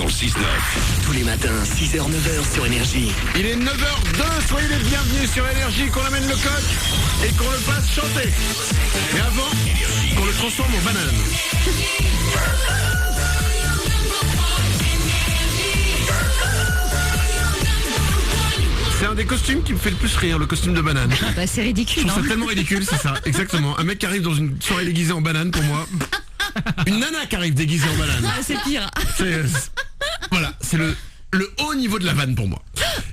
dans le 6-9. Tous les matins, 6h, 9h sur Énergie. Il est 9h02, soyez les bienvenus sur Énergie, qu'on amène le coq et qu'on le fasse chanter. Et avant, qu'on le transforme en banane. C'est un des costumes qui me fait le plus rire, le costume de banane. Bah, c'est Je ridicule, trouve hein. ça tellement ridicule, c'est ça, exactement. Un mec qui arrive dans une soirée déguisée en banane, pour moi. Une nana qui arrive déguisée en banane. Ah, c'est pire. Voilà, c'est le haut niveau de la vanne pour moi.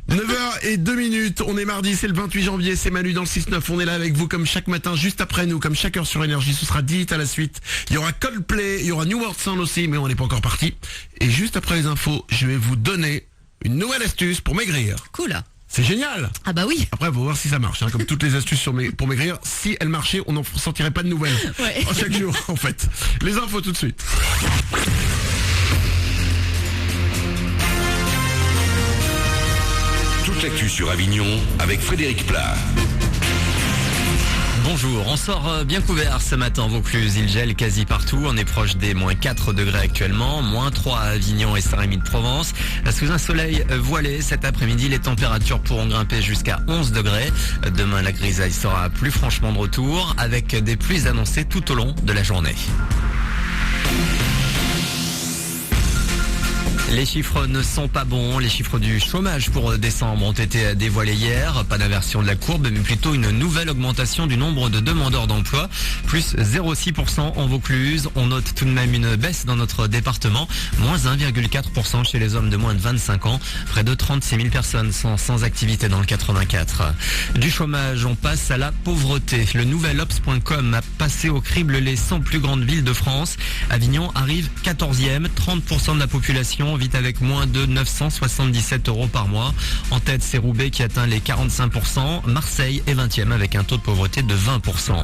9h02, on est mardi, c'est le 28 janvier, c'est Manu dans le 6-9, on est là avec vous comme chaque matin, juste après nous, comme chaque heure sur Énergie, ce sera 10 hits à la suite. Il y aura Coldplay, il y aura New World Sound aussi, mais on n'est pas encore parti. Et juste après les infos, je vais vous donner une nouvelle astuce pour maigrir. Cool. C'est génial. Ah bah oui. Après, il faut voir si ça marche, hein. Comme toutes les astuces pour maigrir, si elles marchaient, on n'en sentirait pas de nouvelles. Ouais. Chaque jour, en fait. Les infos tout de suite. Toute l'actu sur Avignon avec Frédéric Plat. Bonjour, on sort bien couvert ce matin, Vaucluse, il gèle quasi partout, on est proche des moins 4 degrés actuellement, moins 3 à Avignon et Saint-Rémy de Provence. Sous un soleil voilé, cet après-midi, les températures pourront grimper jusqu'à 11 degrés. Demain, la grisaille sera plus franchement de retour, avec des pluies annoncées tout au long de la journée. Les chiffres ne sont pas bons. Les chiffres du chômage pour décembre ont été dévoilés hier. Pas d'inversion de la courbe, mais plutôt une nouvelle augmentation du nombre de demandeurs d'emploi. Plus 0,6% en Vaucluse. On note tout de même une baisse dans notre département. Moins 1,4% chez les hommes de moins de 25 ans. Près de 36 000 personnes sont sans activité dans le 84. Du chômage, on passe à la pauvreté. Le nouvel Ops.com a passé au crible les 100 plus grandes villes de France. Avignon arrive 14e. 30% de la population vit avec moins de 977 € par mois. En tête, c'est Roubaix qui atteint les 45%. Marseille est 20e avec un taux de pauvreté de 20%.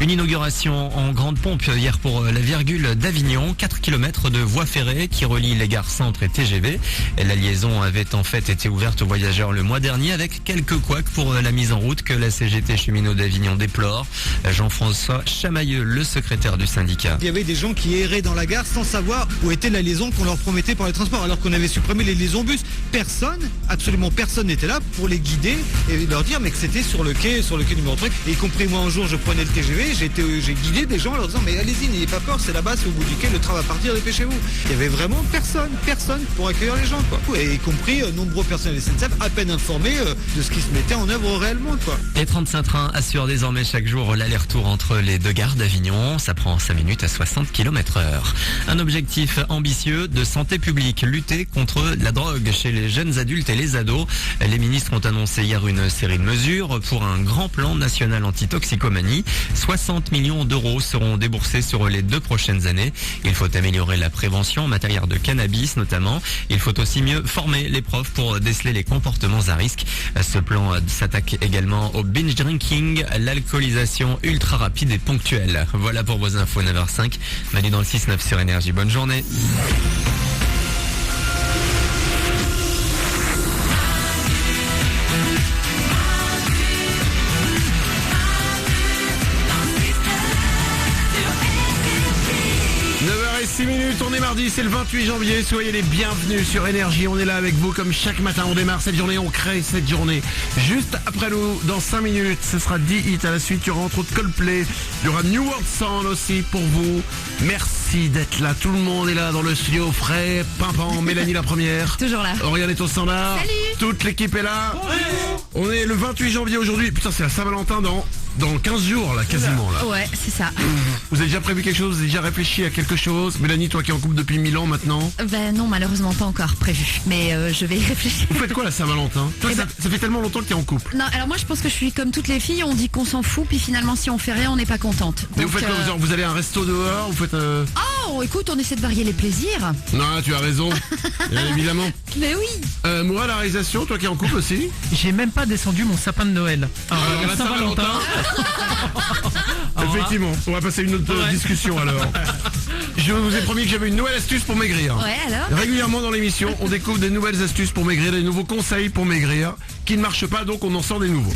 Une inauguration en grande pompe hier pour la virgule d'Avignon. 4 km de voie ferrée qui relie les gares Centre et TGV. Et la liaison avait en fait été ouverte aux voyageurs le mois dernier avec quelques couacs pour la mise en route que la CGT Cheminots d'Avignon déplore. Jean-François Chamailleux, le secrétaire du syndicat. Il y avait des gens qui erraient dans la gare sans savoir où était la liaison qu'on leur promettait par les transports, alors qu'on avait supprimé les liaisons bus. Personne, absolument personne n'était là pour les guider et leur dire mais que c'était sur le quai numéro 3. Et y compris moi un jour je prenais le TGV, j'ai guidé des gens en leur disant mais allez-y, n'ayez pas peur, c'est là-bas, c'est au bout du quai, le train va partir, dépêchez-vous. Il y avait vraiment personne pour accueillir les gens, quoi. Et y compris nombreux personnels de SNCF à peine informés de ce qui se mettait en œuvre réellement, quoi. Les 35 trains assurent désormais chaque jour l'aller-retour entre les deux gares d'Avignon. Ça prend 5 minutes à 60 km/h. Un objectif ambitieux de santé publique, lutter contre la drogue chez les jeunes adultes et les ados. Les ministres ont annoncé hier une série de mesures pour un grand plan national anti-toxicomanie. 60 millions d'euros seront déboursés sur les 2 prochaines années. Il faut améliorer la prévention en matière de cannabis notamment. Il faut aussi mieux former les profs pour déceler les comportements à risque. Ce plan s'attaque également au binge drinking, l'alcoolisation ultra rapide et ponctuelle. Voilà pour vos infos 9h05. Manu dans le 6-9 sur Énergie. Bonne journée. On est mardi, c'est le 28 janvier, soyez les bienvenus sur Énergie, on est là avec vous comme chaque matin, on démarre cette journée, on crée cette journée. Juste après nous, dans 5 minutes, ce sera 10 hits à la suite, il y aura entre autres Coldplay, il y aura New World Sound aussi pour vous. Merci d'être là, tout le monde est là dans le studio, frais, pimpant, Mélanie la première. Toujours là. Oriane est au standard. Salut. Toute l'équipe est là. On est le 28 janvier aujourd'hui, putain c'est la Saint-Valentin dans 15 jours là, quasiment là. Ouais, c'est ça. Vous avez déjà prévu quelque chose, vous avez déjà réfléchi à quelque chose? Mélanie, toi qui es en couple depuis 1000 ans maintenant. Ben non, malheureusement pas encore prévu. Mais je vais y réfléchir. Vous faites quoi la Saint-Valentin? Toi, Eh ça fait tellement longtemps que tu es en couple. Non, alors moi je pense que je suis comme toutes les filles, on dit qu'on s'en fout, puis finalement si on fait rien, on n'est pas contente. Mais Donc, vous faites quoi? Genre, vous allez à un resto dehors, vous faites... Oh, écoute, on essaie de varier les plaisirs. Non, tu as raison, bien évidemment. Mais oui. Moura, la réalisation, toi qui es en couple aussi. J'ai même pas descendu mon sapin de Noël. Alors, la Saint-Valentin. Effectivement, on va passer à une autre discussion alors. Je vous ai promis que j'avais une nouvelle astuce pour maigrir. Ouais, alors Régulièrement dans l'émission, on découvre des nouvelles astuces pour maigrir, des nouveaux conseils pour maigrir qui ne marchent pas, donc on en sort des nouveaux.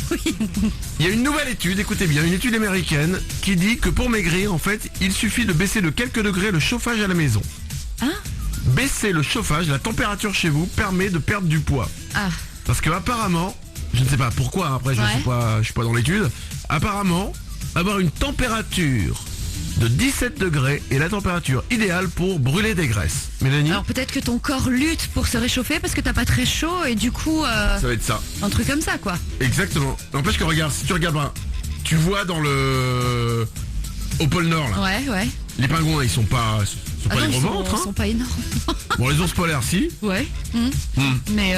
Il y a une nouvelle étude, écoutez bien, une étude américaine qui dit que pour maigrir, en fait, il suffit de baisser de quelques degrés le chauffage à la maison. Hein? baisser le chauffage, la température chez vous permet de perdre du poids. Ah, Parce que apparemment, je ne sais pas pourquoi, après je Ouais. suis pas dans l'étude, apparemment, avoir une température de 17 degrés est la température idéale pour brûler des graisses. Mélanie, alors peut-être que ton corps lutte pour se réchauffer parce que t'as pas très chaud et du coup, ça va être ça. un truc comme ça quoi. Exactement. N'empêche que regarde, si tu regardes, tu vois au pôle Nord là, Ouais. les pingouins ils sont pas Ah non, des ils gros ventres. sont pas énormes. Bon, les ours polaires si. Ouais. Mais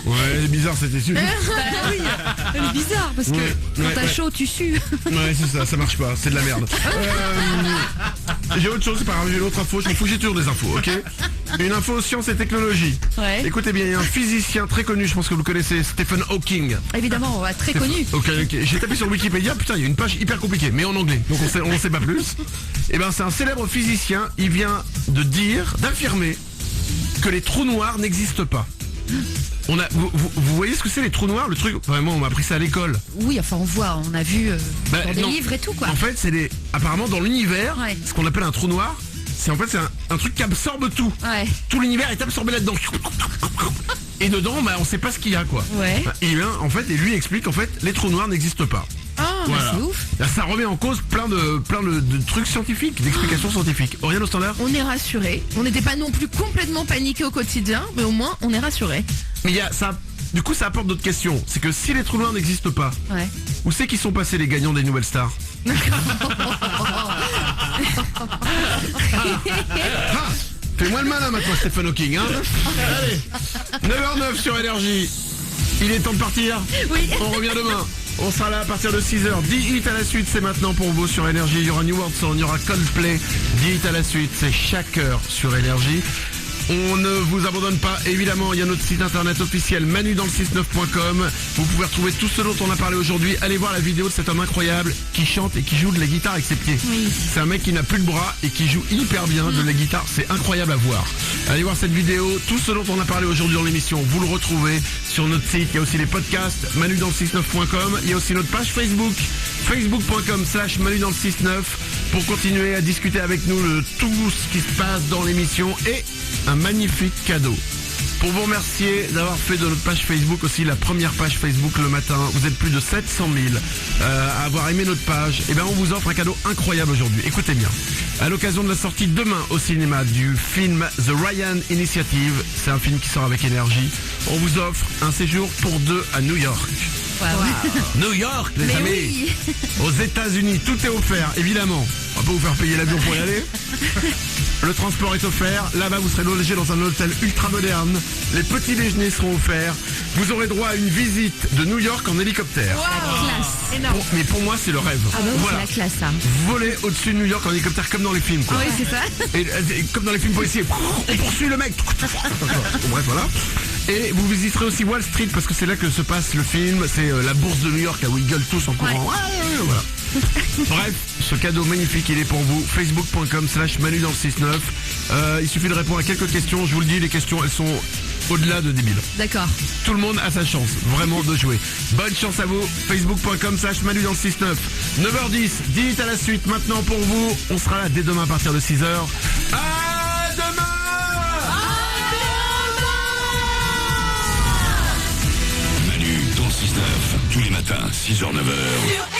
Ouais, c'est bizarre cette issue. bah oui, elle est bizarre parce que Ouais, quand ouais, t'as ouais. chaud, tu sues. Ouais, c'est ça marche pas, c'est de la merde. J'ai autre chose, c'est pas grave, j'ai une autre info, je m'en fous, j'ai toujours des infos, ok. Une info science et technologie. Ouais. Écoutez bien, il y a un physicien très connu, je pense que vous le connaissez, Stephen Hawking. Évidemment, ouais, très connu. Ok, j'ai tapé sur Wikipédia, putain, il y a une page hyper compliquée, mais en anglais, donc on sait pas plus. Et ben c'est un célèbre physicien, il vient d'affirmer que les trous noirs n'existent pas. Vous voyez ce que c'est les trous noirs, le truc, vraiment on m'a appris ça à l'école. Oui, enfin on a vu dans des non. livres et tout quoi. En fait, apparemment dans l'univers, Ouais. ce qu'on appelle un trou noir, c'est un truc qui absorbe tout. Ouais. Tout l'univers est absorbé là-dedans. Et dedans, on sait pas ce qu'il y a quoi. Ouais. Et lui explique en fait, les trous noirs n'existent pas. Ah, Voilà. c'est ouf. Là, ça remet en cause plein de trucs scientifiques, d'explications scientifiques. Oriane au standard. On est rassuré. On n'était pas non plus complètement paniqué au quotidien, mais au moins on est rassuré. Mais du coup, ça apporte d'autres questions. C'est que si les trous noirs n'existent pas, Ouais. où c'est qu'ils sont passés les gagnants des nouvelles stars? Fais-moi le malin maintenant, Stephen Hawking, hein. Allez, 9h09 sur Énergie. Il est temps de partir. Oui. On revient demain. On sera là à partir de 6h. 10 hits à la suite, c'est maintenant pour vous sur Énergie. Il y aura New World Song, il y aura Coldplay. 10 hits à la suite, c'est chaque heure sur Énergie. On ne vous abandonne pas, évidemment, il y a notre site internet officiel manudansle69.com. Vous pouvez retrouver tout ce dont on a parlé aujourd'hui. Allez voir la vidéo de cet homme incroyable qui chante et qui joue de la guitare avec ses pieds. Oui. C'est un mec qui n'a plus de bras et qui joue hyper bien de la guitare, c'est incroyable à voir. Allez voir cette vidéo, tout ce dont on a parlé aujourd'hui dans l'émission, vous le retrouvez sur notre site. Il y a aussi les podcasts, manudansle69.com. Il y a aussi notre page Facebook, facebook.com/manudansle69 pour continuer à discuter avec nous de tout ce qui se passe dans l'émission et un magnifique cadeau. Pour vous remercier d'avoir fait de notre page Facebook aussi la première page Facebook le matin, vous êtes plus de 700 000 à avoir aimé notre page, et on vous offre un cadeau incroyable aujourd'hui. Écoutez bien, à l'occasion de la sortie demain au cinéma du film The Ryan Initiative, c'est un film qui sort avec Énergie, on vous offre un séjour pour deux à New York. New York, les amis. oui. Aux États-Unis, tout est offert, évidemment. On va pas vous faire payer l'avion pour y aller. Le transport est offert. Là-bas, vous serez logé dans un hôtel ultra moderne. Les petits déjeuners seront offerts. Vous aurez droit à une visite de New York en hélicoptère. Classe. Énorme. Mais pour moi, c'est le rêve. Ah bah oui, Voilà. c'est la classe ça. Voler au-dessus de New York en hélicoptère comme dans les films, quoi. Oui, c'est ça. Et comme dans les films policiers, on poursuit le mec. Bref, voilà. Et vous visiterez aussi Wall Street parce que c'est là que se passe le film. C'est la bourse de New York où ils gueulent tous en courant. Ouais, voilà. Bref, ce cadeau magnifique, il est pour vous. Facebook.com/manudansle69. Il suffit de répondre à quelques questions. Je vous le dis, les questions, elles sont au-delà de débiles. D'accord. Tout le monde a sa chance, vraiment, de jouer. Bonne chance à vous. Facebook.com/manudansle69. 9h10, 10 à la suite. Maintenant pour vous, on sera là dès demain à partir de 6h. À demain! Manu dans le 6-9, tous les matins, 6h, 9h.